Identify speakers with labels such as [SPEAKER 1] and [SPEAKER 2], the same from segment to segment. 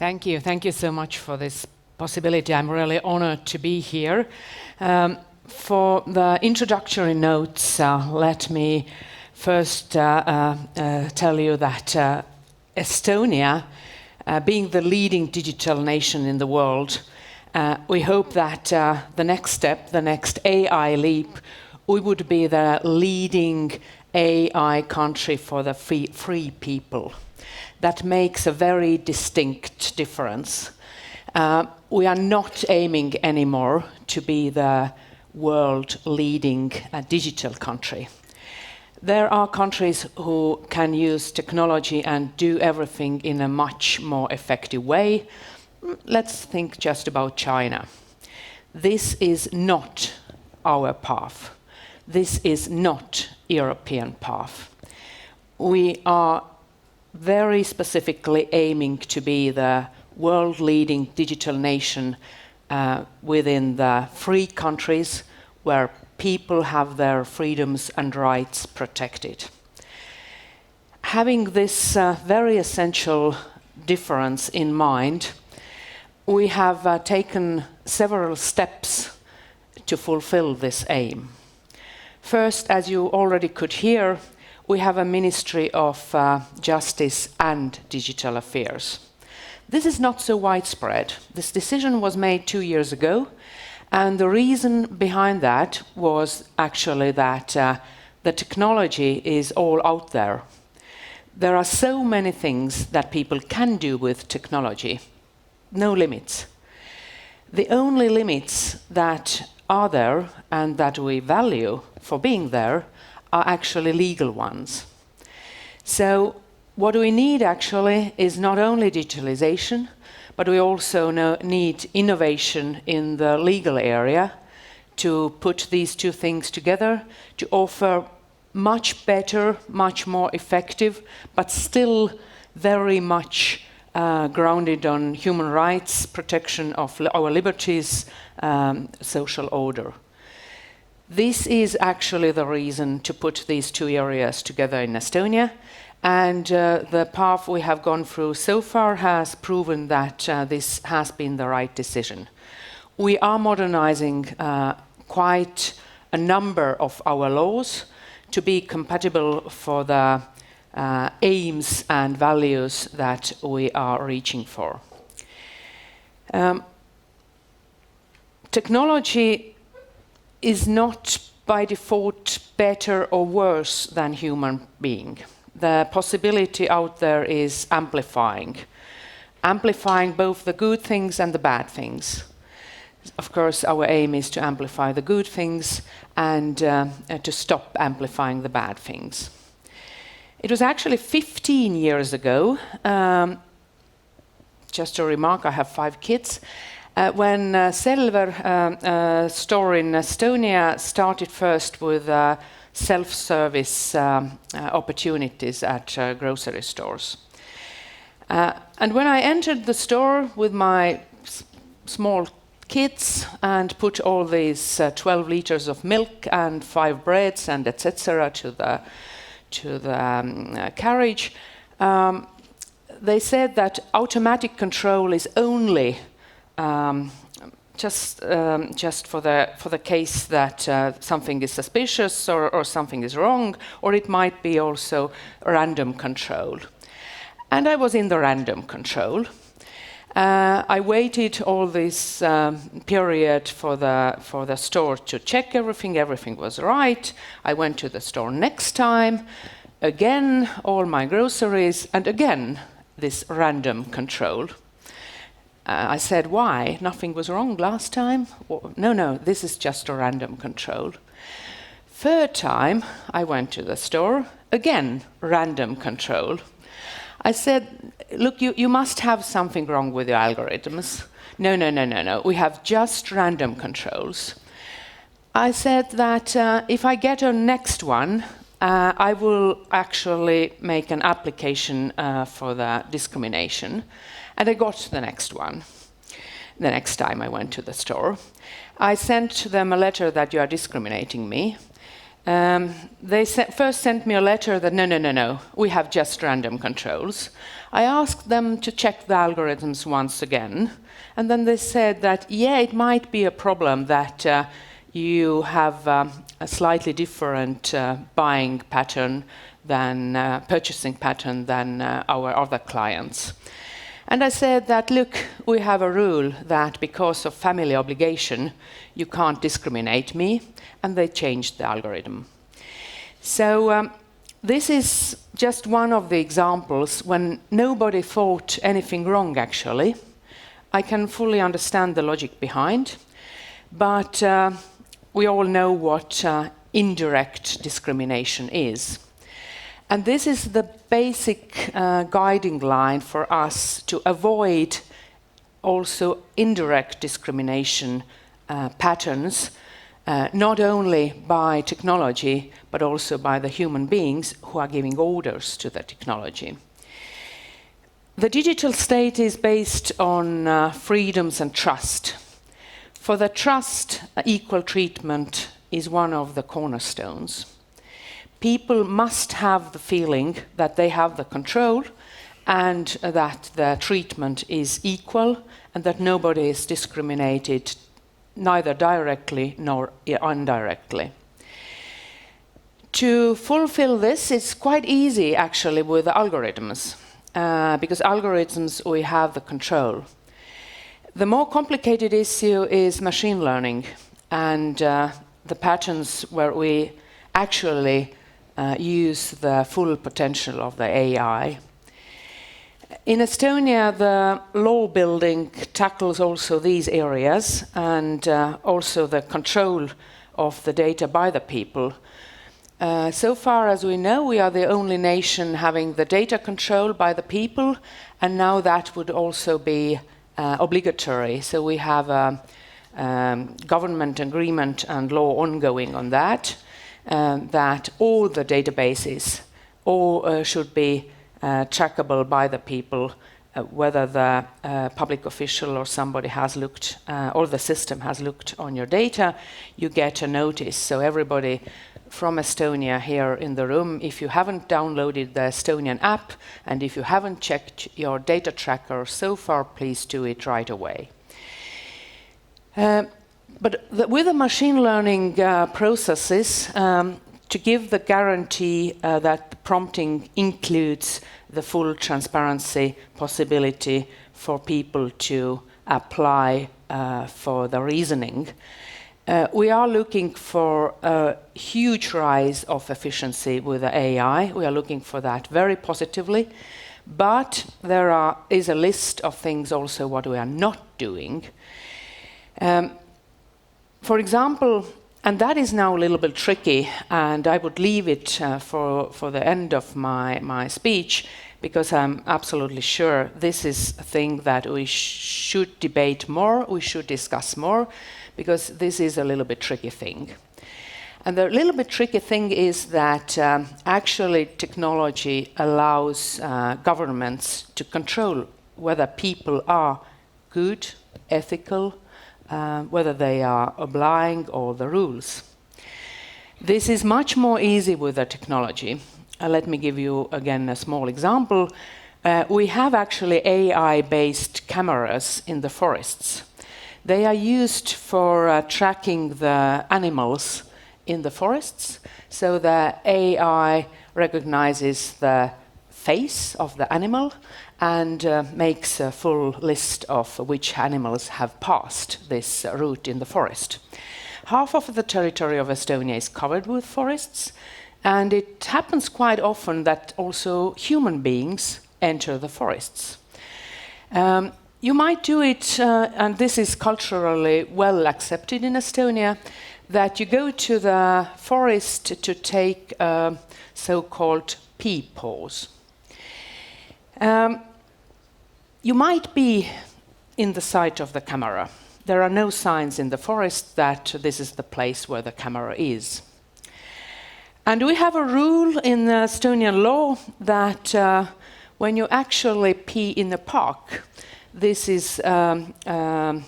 [SPEAKER 1] Thank you. Thank you so much for this possibility. I'm really honored to be here. For the introductory notes, let me first tell you that Estonia, being the leading digital nation in the world, we hope that the next step, the next AI leap, we would be the leading AI country for the free people. That makes a very distinct difference. We are not aiming anymore to be the world leading digital country. There are countries who can use technology and do everything in a much more effective way. Let's think just about China. This is not our path. This is not European path. We are very specifically aiming to be the world leading digital nation within the free countries where people have their freedoms and rights protected. Having this very essential difference in mind, we have taken several steps to fulfill this aim. First, as you already could hear, we have a Ministry of Justice and Digital Affairs. This is not so widespread. This decision was made 2 years ago, and the reason behind that was actually that the technology is all out there. There are so many things that people can do with technology, no limits. The only limits that are there and that we value for being there are actually legal ones. So what we need actually is not only digitalization, but we also need innovation in the legal area to put these two things together to offer much better, much more effective, but still very much grounded on human rights, protection of our liberties, social order. This is actually the reason to put these two areas together in Estonia, and the path we have gone through so far has proven that this has been the right decision. We are modernizing quite a number of our laws to be compatible for the aims and values that we are reaching for. Technology is not by default better or worse than human being. The possibility out there is amplifying both the good things and the bad things. Of course, our aim is to amplify the good things and to stop amplifying the bad things. It was actually 15 years ago, just a remark, I have 5 kids, when Selver store in Estonia started first with self-service opportunities at grocery stores. And when I entered the store with my small kids and put all these 12 liters of milk and 5 breads and etc. to the carriage, they said that automatic control is only just for the case that something is suspicious or something is wrong, or it might be also random control. And I was in the random control. I waited all this period for the store to check everything. Everything was right. I went to the store next time, again all my groceries, and again this random control. I said, why? Nothing was wrong last time? No, this is just a random control. Third time, I went to the store, again, random control. I said, look, you must have something wrong with your algorithms. No, we have just random controls. I said that if I get a next one, I will actually make an application for the discrimination. And I got the next one. The next time I went to the store, I sent them a letter that you are discriminating me. They first sent me a letter that no, we have just random controls. I asked them to check the algorithms once again, and then they said that, yeah, it might be a problem that you have a slightly different buying pattern than purchasing pattern than our other clients. And I said that, look, we have a rule that because of family obligation, you can't discriminate me, and they changed the algorithm. So this is just one of the examples when nobody thought anything wrong, actually. I can fully understand the logic behind, but we all know what indirect discrimination is. And this is the basic guiding line for us to avoid also indirect discrimination patterns, not only by technology, but also by the human beings who are giving orders to the technology. The digital state is based on freedoms and trust. For the trust, equal treatment is one of the cornerstones. People must have the feeling that they have the control and that the treatment is equal and that nobody is discriminated neither directly nor indirectly. To fulfill this, it's quite easy actually with algorithms, because algorithms we have the control. The more complicated issue is machine learning and the patterns where we actually use the full potential of the AI. In Estonia, the law building tackles also these areas and also the control of the data by the people. So far as we know, we are the only nation having the data control by the people, and now that would also be obligatory. So we have a government agreement and law ongoing on that. That all the databases should be trackable by the people, whether the public official or somebody has looked, or the system has looked on your data, you get a notice. So everybody from Estonia here in the room, if you haven't downloaded the Estonian app and if you haven't checked your data tracker so far, please do it right away. But with the machine learning processes, to give the guarantee that the prompting includes the full transparency possibility for people to apply for the reasoning, we are looking for a huge rise of efficiency with the AI. We are looking for that very positively. But there is a list of things also what we are not doing. For example, and that is now a little bit tricky, and I would leave it for the end of my speech, because I'm absolutely sure this is a thing that we should debate more, we should discuss more, because this is a little bit tricky thing. And the little bit tricky thing is that actually technology allows governments to control whether people are good, ethical, whether they are obeying all the rules. This is much more easy with the technology. Let me give you again a small example. We have actually AI-based cameras in the forests. They are used for tracking the animals in the forests. So the AI recognizes the face of the animal and makes a full list of which animals have passed this route in the forest. Half of the territory of Estonia is covered with forests, and it happens quite often that also human beings enter the forests. You might do it, and this is culturally well accepted in Estonia, that you go to the forest to take a so-called pee pause. You might be in the sight of the camera. There are no signs in the forest that this is the place where the camera is. And we have a rule in the Estonian law that when you actually pee in the park, this is then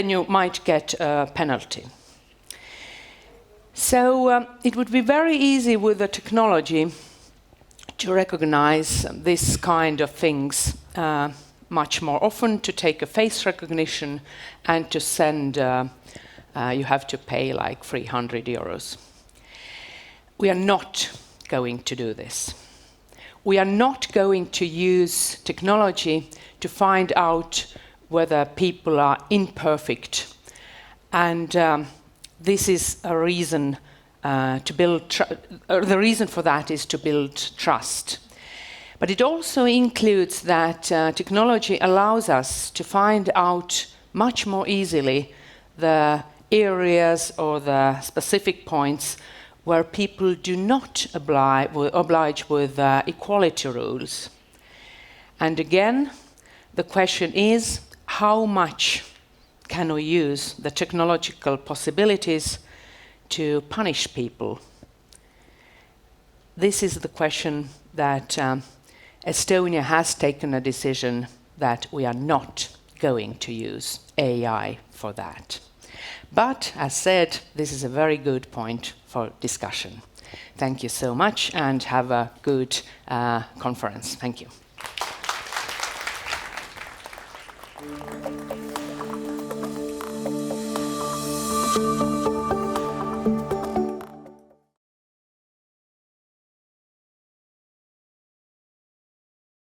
[SPEAKER 1] you might get a penalty. So it would be very easy with the technology to recognize this kind of things much more often, to take a face recognition and to send, you have to pay like 300 euros. We are not going to do this. We are not going to use technology to find out whether people are imperfect. And this is a reason to build, the reason for that is to build trust. But it also includes that technology allows us to find out much more easily the areas or the specific points where people do not oblige with equality rules. And again, the question is, how much can we use the technological possibilities to punish people? This is the question that Estonia has taken a decision that we are not going to use AI for that. But, as said, this is a very good point for discussion. Thank you so much and have a good conference. Thank you.